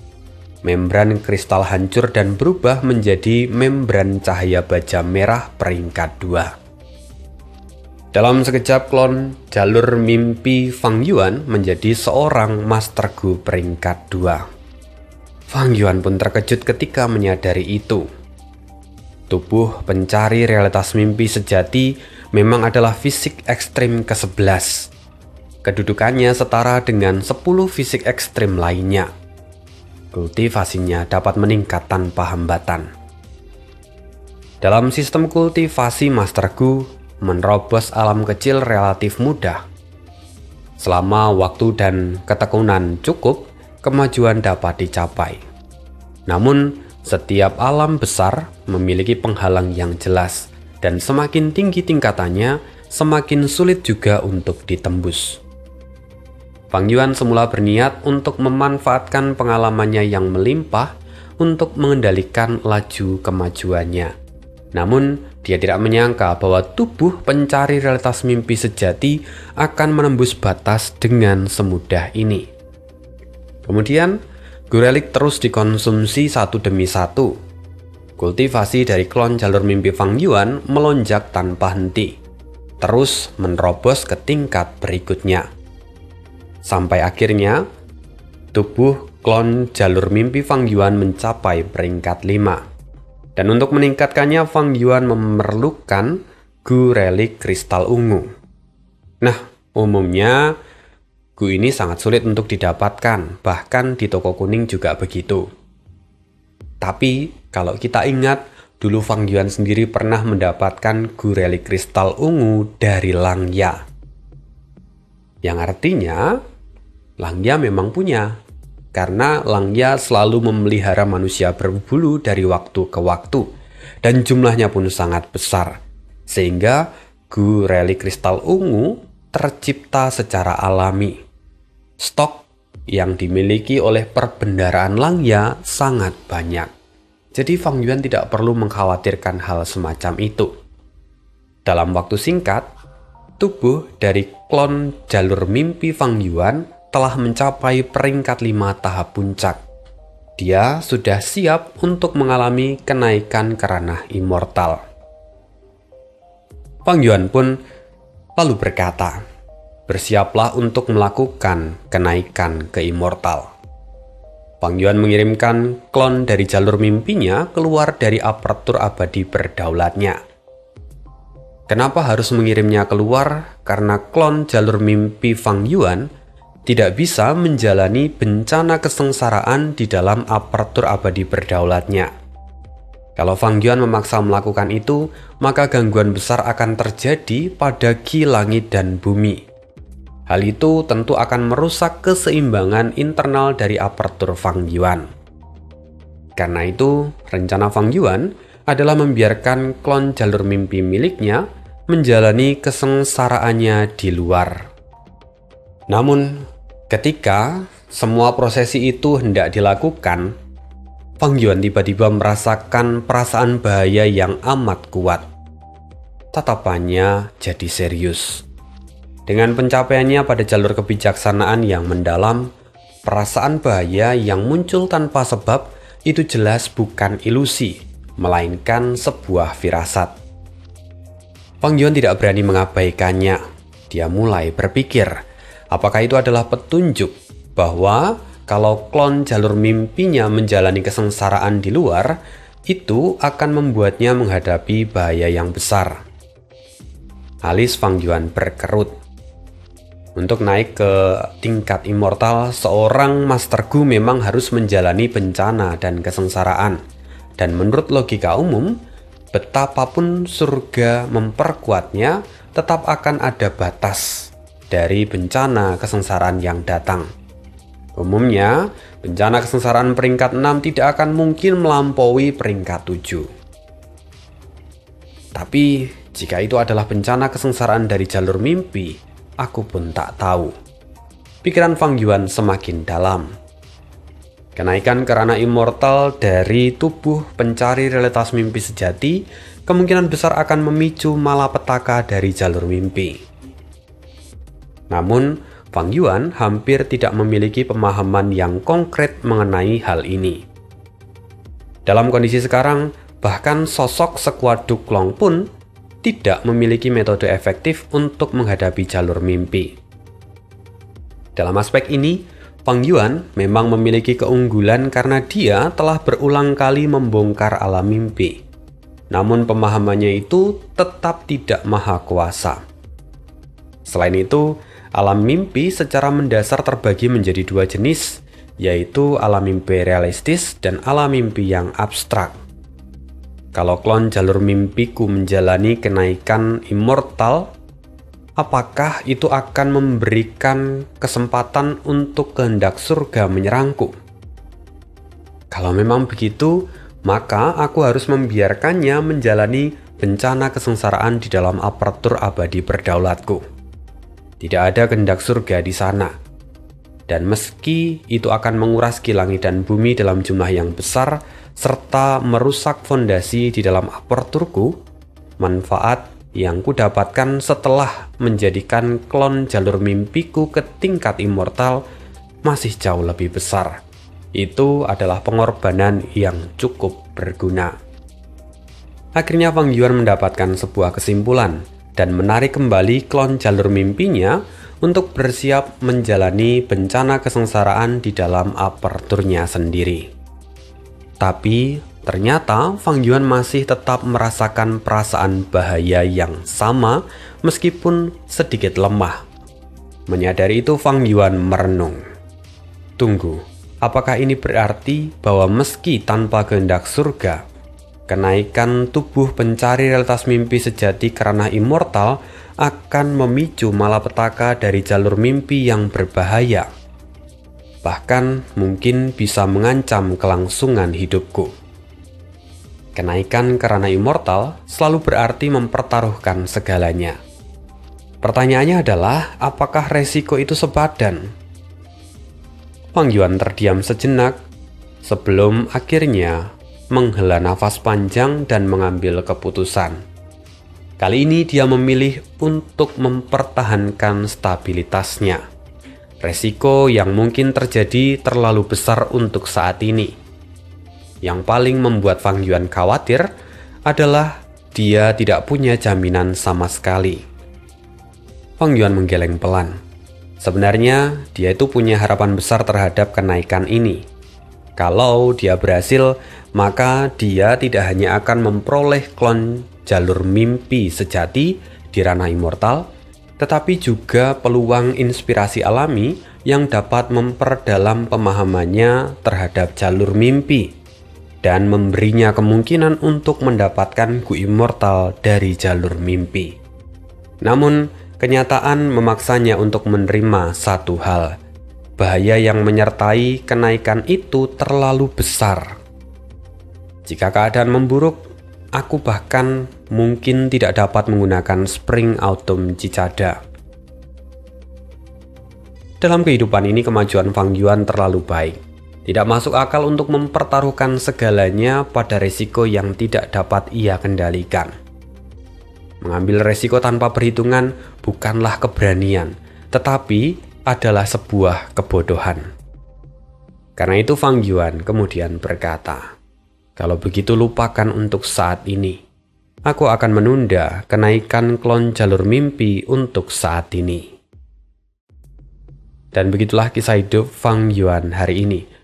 Membran kristal hancur dan berubah menjadi membran cahaya baja merah peringkat 2. Dalam sekejap, klon jalur mimpi Fang Yuan menjadi seorang Master Gu peringkat 2. Fang Yuan pun terkejut ketika menyadari itu. Tubuh pencari realitas mimpi sejati memang adalah fisik ekstrim ke-11. Kedudukannya setara dengan 10 fisik ekstrim lainnya. Kultivasinya dapat meningkat tanpa hambatan. Dalam sistem kultivasi Master Gu, menerobos alam kecil relatif mudah. Selama waktu dan ketekunan cukup, kemajuan dapat dicapai. Namun, setiap alam besar memiliki penghalang yang jelas, dan semakin tinggi tingkatannya, semakin sulit juga untuk ditembus. Fang Yuan semula berniat untuk memanfaatkan pengalamannya yang melimpah untuk mengendalikan laju kemajuannya. Namun, dia tidak menyangka bahwa tubuh pencari realitas mimpi sejati akan menembus batas dengan semudah ini. Kemudian, gu relik terus dikonsumsi satu demi satu. Kultivasi dari klon jalur mimpi Fang Yuan melonjak tanpa henti, terus menerobos ke tingkat berikutnya. Sampai akhirnya, tubuh klon jalur mimpi Fang Yuan mencapai peringkat 5. Dan untuk meningkatkannya, Fang Yuan memerlukan gu relik kristal ungu. Nah, umumnya gu ini sangat sulit untuk didapatkan, bahkan di toko kuning juga begitu. Tapi, kalau kita ingat, dulu Fang Yuan sendiri pernah mendapatkan gu relik kristal ungu dari Langya. Yang artinya, Langya memang punya. Karena Langya selalu memelihara manusia berbulu dari waktu ke waktu, dan jumlahnya pun sangat besar, sehingga gu relik kristal ungu tercipta secara alami. Stok yang dimiliki oleh perbendaharaan Langya sangat banyak, jadi Fang Yuan tidak perlu mengkhawatirkan hal semacam itu. Dalam waktu singkat, tubuh dari klon jalur mimpi Fang Yuan telah mencapai peringkat 5 tahap puncak. Dia sudah siap untuk mengalami kenaikan ke ranah immortal. Fang Yuan pun lalu berkata, "Bersiaplah untuk melakukan kenaikan ke immortal." Fang Yuan mengirimkan klon dari jalur mimpinya keluar dari apertur abadi berdaulatnya. Kenapa harus mengirimnya keluar? Karena klon jalur mimpi Fang Yuan tidak bisa menjalani bencana kesengsaraan di dalam apertur abadi berdaulatnya. Kalau Fang Yuan memaksa melakukan itu, maka gangguan besar akan terjadi pada Qi langit dan bumi. Hal itu tentu akan merusak keseimbangan internal dari apertur Fang Yuan. Karena itu, rencana Fang Yuan adalah membiarkan klon jalur mimpi miliknya menjalani kesengsaraannya di luar. Namun, ketika semua prosesi itu hendak dilakukan, Fang Yuan tiba-tiba merasakan perasaan bahaya yang amat kuat. Tatapannya jadi serius. Dengan pencapaiannya pada jalur kebijaksanaan yang mendalam, perasaan bahaya yang muncul tanpa sebab itu jelas bukan ilusi, melainkan sebuah firasat. Fang Yuan tidak berani mengabaikannya. Dia mulai berpikir, apakah itu adalah petunjuk bahwa kalau klon jalur mimpinya menjalani kesengsaraan di luar, itu akan membuatnya menghadapi bahaya yang besar. Alis Fang Yuan berkerut. Untuk naik ke tingkat immortal, seorang Master Gu memang harus menjalani bencana dan kesengsaraan. Dan menurut logika umum, betapapun surga memperkuatnya, tetap akan ada batas dari bencana kesengsaraan yang datang. Umumnya, bencana kesengsaraan peringkat 6 tidak akan mungkin melampaui peringkat 7. Tapi, jika itu adalah bencana kesengsaraan dari jalur mimpi, aku pun tak tahu. Pikiran Fang Yuan semakin dalam. Kenaikan kerana immortal dari tubuh pencari realitas mimpi sejati kemungkinan besar akan memicu malapetaka dari jalur mimpi. Namun, Fang Yuan hampir tidak memiliki pemahaman yang konkret mengenai hal ini. Dalam kondisi sekarang, bahkan sosok sekuat Duklong pun tidak memiliki metode efektif untuk menghadapi jalur mimpi. Dalam aspek ini, Fang Yuan memang memiliki keunggulan karena dia telah berulang kali membongkar alam mimpi. Namun pemahamannya itu tetap tidak maha kuasa. Selain itu, alam mimpi secara mendasar terbagi menjadi dua jenis, yaitu alam mimpi realistis dan alam mimpi yang abstrak. Kalau klon jalur mimpiku menjalani kenaikan immortal, apakah itu akan memberikan kesempatan untuk kehendak surga menyerangku? Kalau memang begitu, maka aku harus membiarkannya menjalani bencana kesengsaraan di dalam apertur abadi berdaulatku. Tidak ada kehendak surga di sana. Dan meski itu akan menguras langit dan bumi dalam jumlah yang besar, serta merusak fondasi di dalam aperturku, manfaat yang kudapatkan setelah menjadikan klon jalur mimpiku ke tingkat immortal masih jauh lebih besar. Itu adalah pengorbanan yang cukup berguna. Akhirnya Fang Yuan mendapatkan sebuah kesimpulan dan menarik kembali klon jalur mimpinya untuk bersiap menjalani bencana kesengsaraan di dalam aperturnya sendiri. Tapi ternyata Fang Yuan masih tetap merasakan perasaan bahaya yang sama meskipun sedikit lemah. Menyadari itu Fang Yuan merenung. Tunggu, apakah ini berarti bahwa meski tanpa kehendak surga, kenaikan tubuh pencari realitas mimpi sejati karena immortal akan memicu malapetaka dari jalur mimpi yang berbahaya. Bahkan mungkin bisa mengancam kelangsungan hidupku. Kenaikan karena immortal selalu berarti mempertaruhkan segalanya. Pertanyaannya adalah, apakah resiko itu sepadan? Fang Yuan terdiam sejenak sebelum akhirnya menghela nafas panjang dan mengambil keputusan. Kali ini dia memilih untuk mempertahankan stabilitasnya. Resiko yang mungkin terjadi terlalu besar untuk saat ini. Yang paling membuat Fang Yuan khawatir adalah dia tidak punya jaminan sama sekali. Fang Yuan menggeleng pelan. Sebenarnya dia itu punya harapan besar terhadap kenaikan ini. Kalau dia berhasil, maka dia tidak hanya akan memperoleh klon jalur mimpi sejati di ranah immortal, tetapi juga peluang inspirasi alami yang dapat memperdalam pemahamannya terhadap jalur mimpi dan memberinya kemungkinan untuk mendapatkan Gu immortal dari jalur mimpi. Namun, kenyataan memaksanya untuk menerima satu hal. Bahaya yang menyertai kenaikan itu terlalu besar. Jika keadaan memburuk, aku bahkan mungkin tidak dapat menggunakan Spring Autumn Cicada. Dalam kehidupan ini kemajuan Fang Yuan terlalu baik. Tidak masuk akal untuk mempertaruhkan segalanya pada resiko yang tidak dapat ia kendalikan. Mengambil resiko tanpa perhitungan bukanlah keberanian, tetapi adalah sebuah kebodohan. Karena itu Fang Yuan kemudian berkata, "Kalau begitu lupakan untuk saat ini. Aku akan menunda kenaikan klon jalur mimpi untuk saat ini." Dan begitulah kisah hidup Fang Yuan hari ini.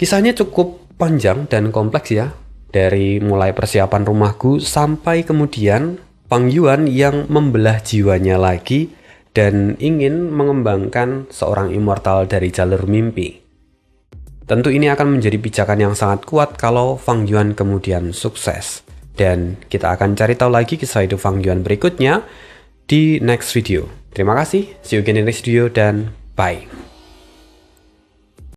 Kisahnya cukup panjang dan kompleks ya. Dari mulai persiapan rumahku sampai kemudian Fang Yuan yang membelah jiwanya lagi dan ingin mengembangkan seorang immortal dari jalur mimpi. Tentu ini akan menjadi pijakan yang sangat kuat kalau Fang Yuan kemudian sukses. Dan kita akan cari tahu lagi kisah hidup Fang Yuan berikutnya di next video. Terima kasih, see you again in next video, dan bye.